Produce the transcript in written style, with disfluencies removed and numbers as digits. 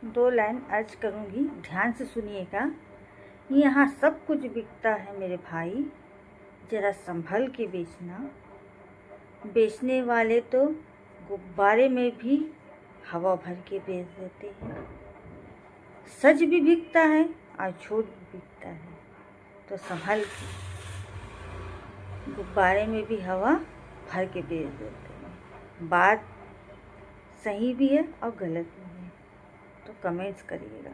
दो लाइन अर्ज करूँगी, ध्यान से सुनिएगा। यहाँ सब कुछ बिकता है मेरे भाई, ज़रा संभल के बेचना। बेचने वाले तो गुब्बारे में भी हवा भर के बेच देते हैं। सच भी बिकता है और झूठ भी बिकता है, तो संभल के। गुब्बारे में भी हवा भर के बेच देते हैं। बात सही भी है और गलत भी है, तो कमेंट्स करिएगा।